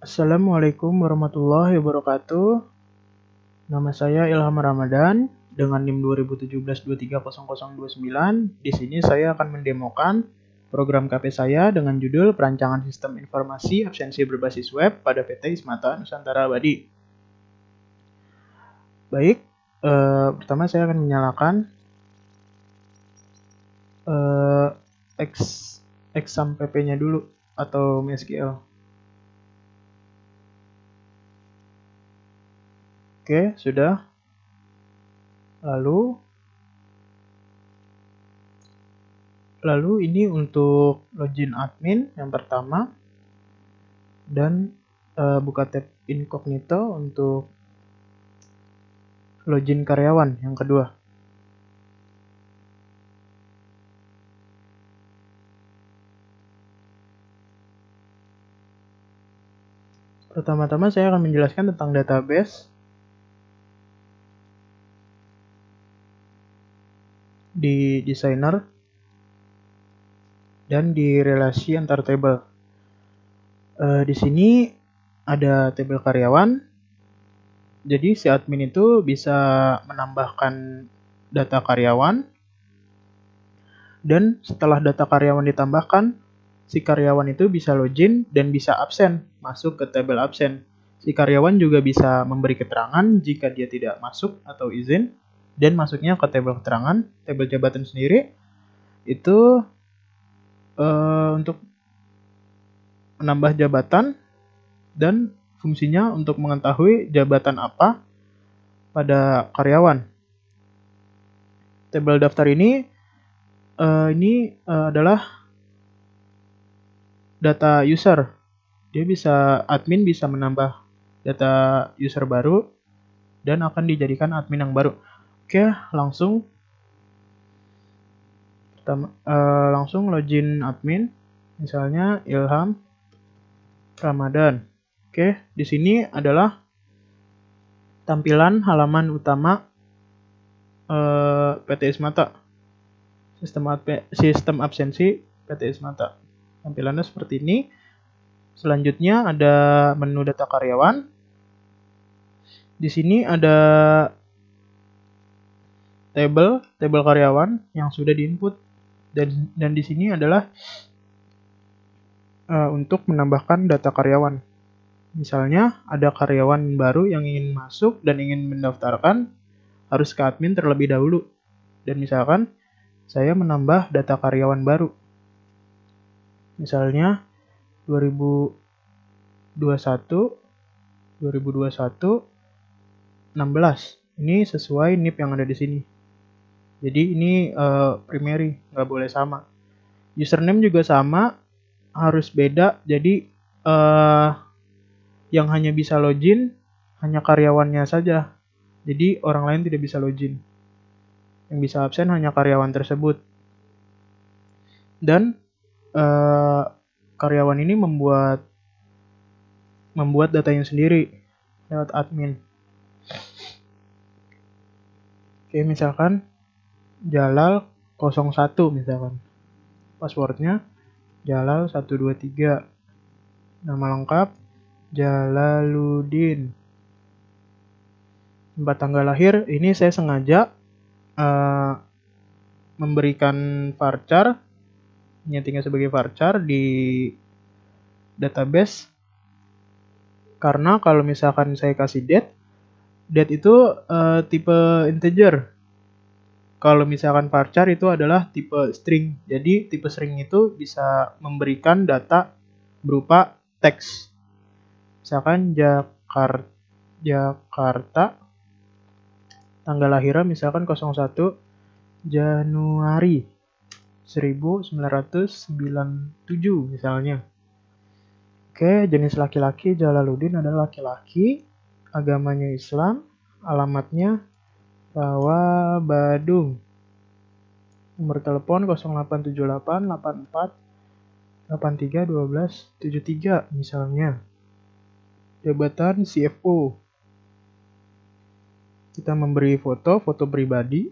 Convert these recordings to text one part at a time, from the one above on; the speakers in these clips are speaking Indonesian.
Assalamualaikum warahmatullahi wabarakatuh. Nama saya Ilham Ramadan dengan NIM 2017-230029. Di sini saya akan mendemokan program KP saya dengan judul Perancangan Sistem Informasi Absensi Berbasis Web pada PT Ismata Nusantara Abadi. Baik, pertama saya akan menyalakan exam pp-nya dulu atau MySQL. Oke, sudah. Lalu ini untuk login admin yang pertama dan buka tab incognito untuk login karyawan yang kedua. Pertama-tama saya akan menjelaskan tentang database di designer dan di relasi antar table. Di sini ada tabel karyawan. Jadi si admin itu bisa menambahkan data karyawan, dan setelah data karyawan ditambahkan, si karyawan itu bisa login dan bisa absen, masuk ke tabel absen. Si karyawan juga bisa memberi keterangan jika dia tidak masuk atau izin, dan masuknya ke tabel keterangan. Tabel jabatan sendiri itu untuk menambah jabatan dan fungsinya untuk mengetahui jabatan apa pada karyawan. Tabel daftar ini adalah data user. Admin bisa menambah data user baru dan akan dijadikan admin yang baru. Oke, langsung login admin. Misalnya Ilham Ramadan. Oke, di sini adalah tampilan halaman utama PT Ismata. Sistem absensi PT Ismata. Tampilannya seperti ini. Selanjutnya ada menu data karyawan. Di sini ada tabel karyawan yang sudah diinput, dan di sini adalah untuk menambahkan data karyawan. Misalnya ada karyawan baru yang ingin masuk dan ingin mendaftarkan, harus ke admin terlebih dahulu. Dan misalkan saya menambah data karyawan baru. Misalnya 2021 16. Ini sesuai NIP yang ada di sini. Jadi ini primary, nggak boleh sama. Username juga sama, harus beda. Jadi yang hanya bisa login hanya karyawannya saja. Jadi orang lain tidak bisa login. Yang bisa absen hanya karyawan tersebut. Dan karyawan ini membuat datanya sendiri lewat admin. Oke, misalkan Jalal 01 misalkan. Passwordnya Jalal 123. Nama lengkap Jalaluddin. Tempat tanggal lahir ini saya sengaja memberikan varchar, nyetingnya sebagai varchar di database, karena kalau misalkan saya kasih date itu tipe integer. Kalau misalkan varchar itu adalah tipe string. Jadi tipe string itu bisa memberikan data berupa teks. Misalkan Jakarta, tanggal lahirnya misalkan 01 Januari 1997 misalnya. Oke, jenis laki-laki Jalaluddin adalah laki-laki, agamanya Islam, alamatnya Rawa Badung. Nomor telepon 0878 84 83 12 73 misalnya. Jabatan CFO. Kita memberi foto pribadi.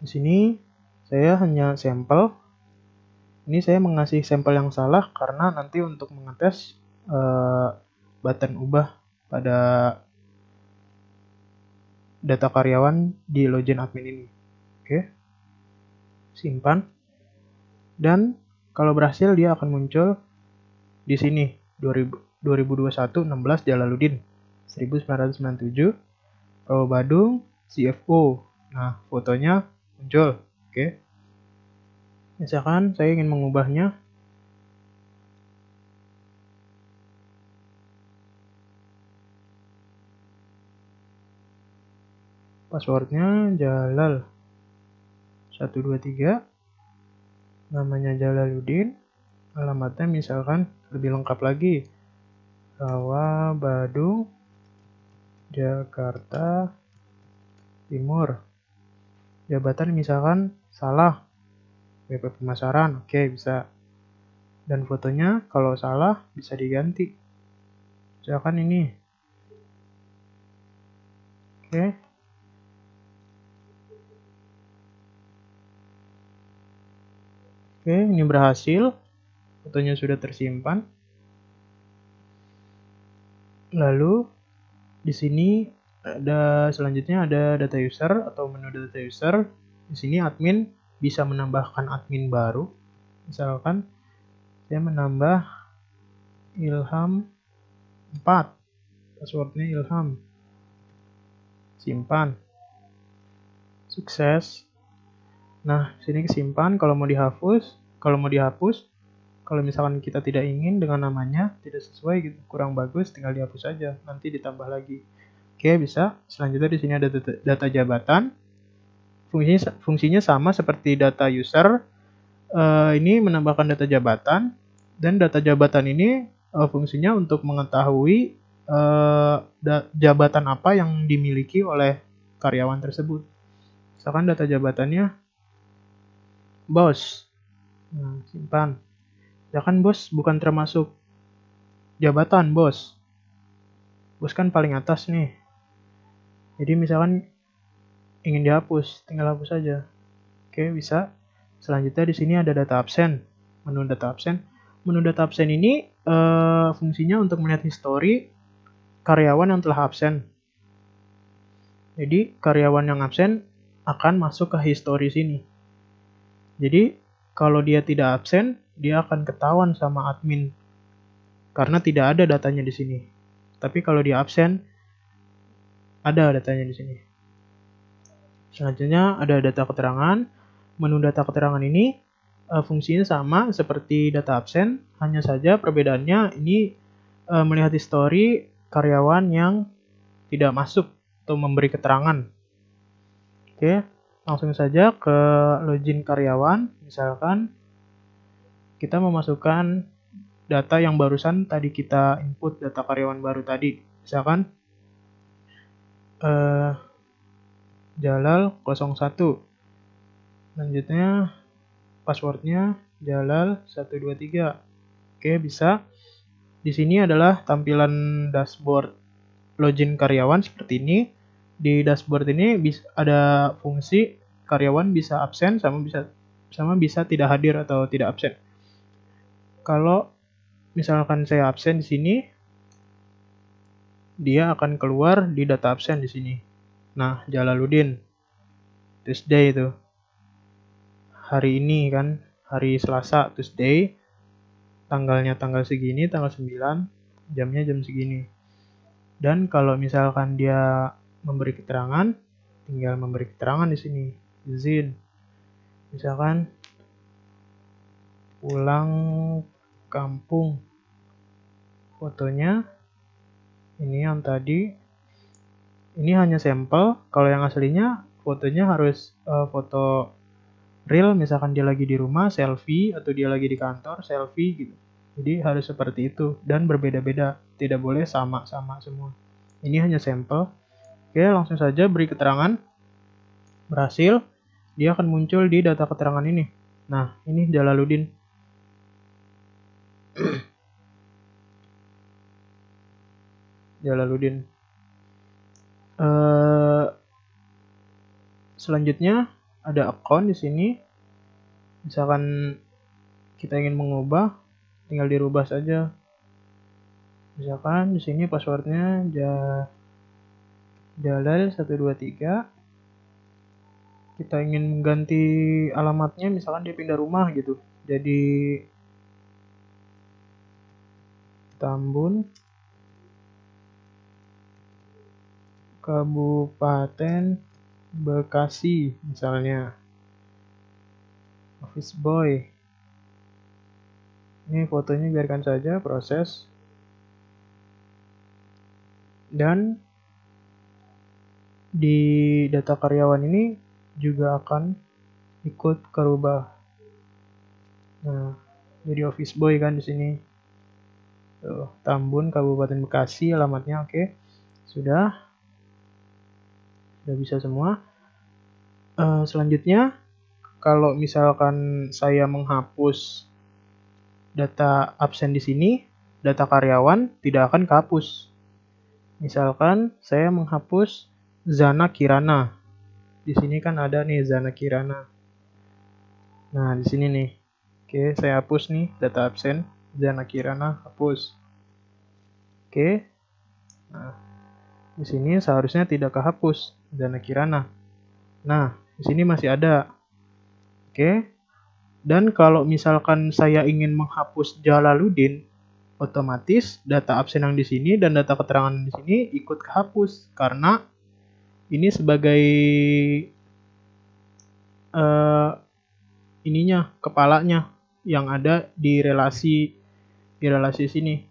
Di sini saya hanya sampel. Ini saya mengasih sampel yang salah karena nanti untuk mengetes button ubah pada data karyawan di login admin ini. Oke, simpan. Dan kalau berhasil dia akan muncul di sini 2021 16 Jalaluddin 1997 Rawa Badung CFO. Nah, fotonya muncul. Oke. Misalkan saya ingin mengubahnya. Passwordnya Jalal 123, namanya Jalaluddin, alamatnya misalkan lebih lengkap lagi Rawa Badung Jakarta Timur, jabatan misalkan salah WP pemasaran, oke bisa, dan fotonya kalau salah bisa diganti misalkan ini. Oke. Oke, ini berhasil. Fotonya sudah tersimpan. Lalu di sini selanjutnya ada data user atau menu data user. Di sini admin bisa menambahkan admin baru. Misalkan saya menambah Ilham 4. Passwordnya Ilham. Simpan. Sukses. Nah, sini kesimpan. Kalau mau dihapus, kalau misalkan kita tidak ingin dengan namanya tidak sesuai gitu, kurang bagus, tinggal dihapus saja. Nanti ditambah lagi. Oke, bisa. Selanjutnya di sini ada data jabatan. Fungsinya sama seperti data user. Ini menambahkan data jabatan, dan data jabatan ini fungsinya untuk mengetahui jabatan apa yang dimiliki oleh karyawan tersebut. Misalkan data jabatannya bos. Nah, simpan. Misalkan bos bukan termasuk jabatan bos. Bos kan paling atas nih. Jadi misalkan ingin dihapus, tinggal hapus saja. Oke, bisa. Selanjutnya di sini ada data absen. Menu data absen. Menu data absen ini fungsinya untuk melihat histori karyawan yang telah absen. Jadi karyawan yang absen akan masuk ke histori sini. Jadi kalau dia tidak absen, dia akan ketahuan sama admin karena tidak ada datanya di sini. Tapi kalau dia absen, ada datanya di sini. Selanjutnya ada data keterangan. Menu data keterangan ini fungsinya sama seperti data absen, hanya saja perbedaannya ini melihat histori karyawan yang tidak masuk atau memberi keterangan. Oke, langsung saja ke login karyawan. Misalkan kita memasukkan data yang barusan tadi kita input, data karyawan baru tadi. Misalkan Jalal 01. Selanjutnya passwordnya Jalal 123. Oke, bisa. Di sini adalah tampilan dashboard login karyawan seperti ini. Di dashboard ini ada fungsi karyawan bisa absen sama bisa tidak hadir atau tidak absen. Kalau misalkan saya absen di sini, dia akan keluar di data absen di sini. Nah, Jalaluddin Tuesday itu. Hari ini kan, hari Selasa Tuesday. Tanggalnya tanggal segini, tanggal 9, jamnya jam segini. Dan kalau misalkan dia memberi keterangan, tinggal memberi keterangan di sini. Izin. Misalkan pulang kampung. Fotonya ini yang tadi. Ini hanya sampel. Kalau yang aslinya fotonya harus foto real, misalkan dia lagi di rumah selfie atau dia lagi di kantor selfie gitu. Jadi harus seperti itu dan berbeda-beda, tidak boleh sama-sama semua. Ini hanya sampel. Oke, langsung saja beri keterangan. Berhasil, dia akan muncul di data keterangan ini. Nah, ini Jalaluddin. Jalaluddin. Selanjutnya ada account di sini. Misalkan kita ingin mengubah, tinggal dirubah saja. Misalkan di sini passwordnya Jalal 123. Kita ingin mengganti alamatnya, misalkan dia pindah rumah gitu. Jadi Tambun, Kabupaten Bekasi misalnya. Office boy. Ini fotonya biarkan saja proses. Dan di data karyawan ini juga akan ikut kerubah. Nah, jadi office boy kan di sini. Tuh, Tambun, Kabupaten Bekasi, alamatnya oke. Sudah bisa semua. Selanjutnya, kalau misalkan saya menghapus data absen di sini, data karyawan tidak akan kehapus. Misalkan saya menghapus Zana Kirana. Di sini kan ada nih Zana Kirana. Nah, di sini nih. Oke, saya hapus nih data absen Zana Kirana, hapus. Oke. Nah, di sini seharusnya tidak kehapus Zana Kirana. Nah, di sini masih ada. Oke. Dan kalau misalkan saya ingin menghapus Jalaluddin, otomatis data absen yang di sini dan data keterangan di sini ikut kehapus karena ini sebagai kepalanya yang ada di relasi sini.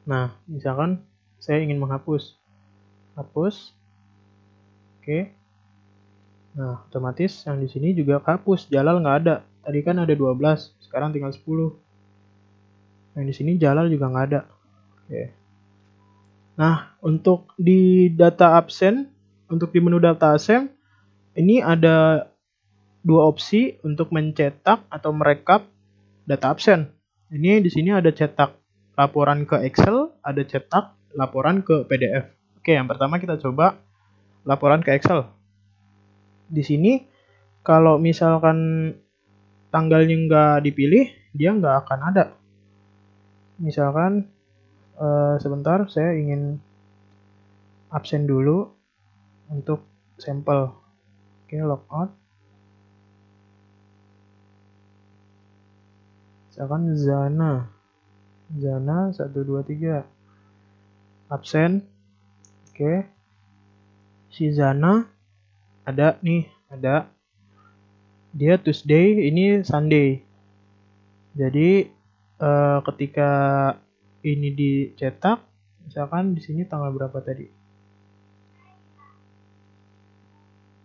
Nah, misalkan saya ingin menghapus, hapus, oke. Nah, otomatis yang di sini juga kehapus, Jalal nggak ada. Tadi kan ada 12, sekarang tinggal 10. Yang di sini Jalal juga nggak ada. Oke. Nah, untuk di data absen, untuk di menu data absen, ini ada dua opsi untuk mencetak atau merekap data absen. Ini di sini ada cetak laporan ke Excel, ada cetak laporan ke PDF. Oke, yang pertama kita coba laporan ke Excel. Di sini kalau misalkan tanggalnya nggak dipilih, dia nggak akan ada. Misalkan sebentar, saya ingin absen dulu untuk sampel. Oke, logout. Misalkan Zana 123 absen. Oke, si Zana ada nih, ada. Dia Tuesday, ini Sunday. Jadi ketika ini dicetak, misalkan di sini tanggal berapa tadi?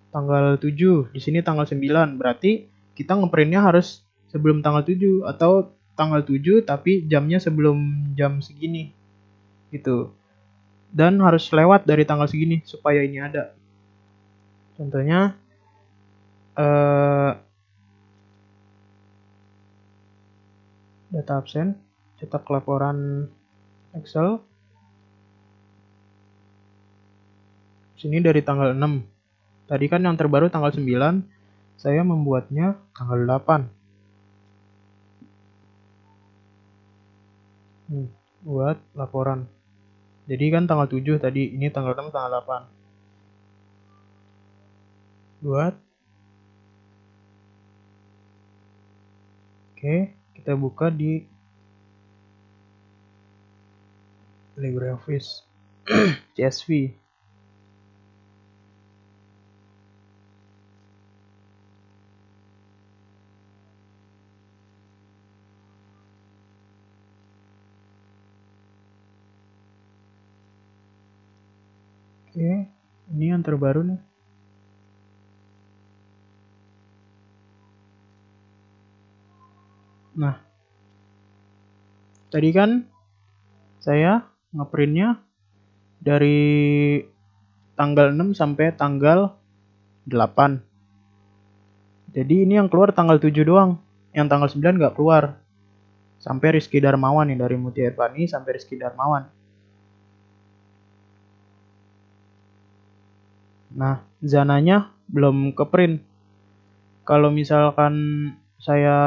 Tanggal 7, di sini tanggal 9. Berarti kita ngeprintnya harus sebelum tanggal 7 atau tanggal 7 tapi jamnya sebelum jam segini. Gitu. Dan harus lewat dari tanggal segini supaya ini ada. Contohnya data absen, cetak laporan Excel. Sini dari tanggal 6. Tadi kan yang terbaru tanggal 9, saya membuatnya tanggal 8. Buat laporan. Jadi kan tanggal 7 tadi, ini tanggal 6, tanggal 8. Buat. Oke, kita buka di LibreOffice CSV. Oke, ini yang terbaru nih. Nah, tadi kan saya ngeprintnya dari tanggal 6 sampai tanggal 8. Jadi ini yang keluar tanggal 7 doang. Yang tanggal 9 nggak keluar. Sampai Rizky Darmawan nih, dari Mutia Irvani sampai Rizky Darmawan. Nah, Zananya belum ke print. Kalau misalkan saya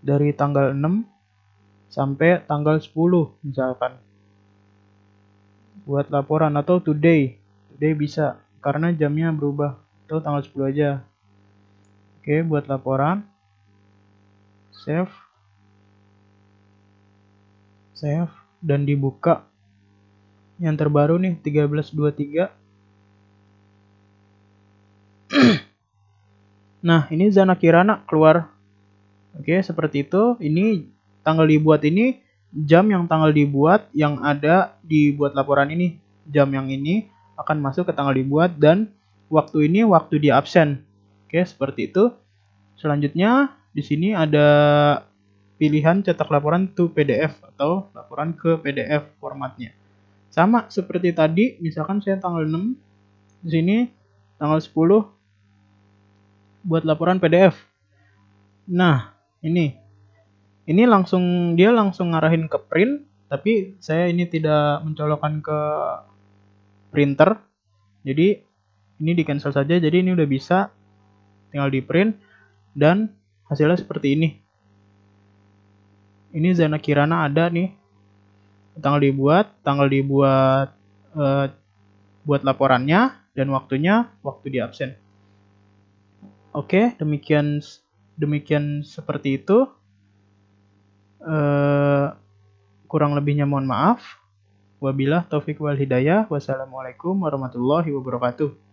dari tanggal 6 sampai tanggal 10 misalkan buat laporan, atau today bisa karena jamnya berubah, atau tanggal 10 aja. Oke, buat laporan, save dan dibuka yang terbaru nih 13.23. Nah, ini Zana Kirana keluar. Oke, seperti itu. Ini tanggal dibuat, ini jam yang tanggal dibuat yang ada dibuat laporan ini. Jam yang ini akan masuk ke tanggal dibuat, dan waktu ini waktu dia absen. Oke, seperti itu. Selanjutnya di sini ada pilihan cetak laporan to PDF atau laporan ke PDF formatnya. Sama seperti tadi, misalkan saya tanggal 6, di sini tanggal 10 buat laporan PDF. Nah, ini langsung dia langsung ngarahin ke print, tapi saya ini tidak mencolokkan ke printer. Jadi ini di cancel saja. Jadi ini udah bisa, tinggal di print dan hasilnya seperti ini. Ini Zana Kirana ada nih. Tanggal dibuat buat laporannya, dan waktunya waktu di absen. Oke, demikian seperti itu. Kurang lebihnya mohon maaf. Wabillahi taufik wal hidayah. Wassalamualaikum warahmatullahi wabarakatuh.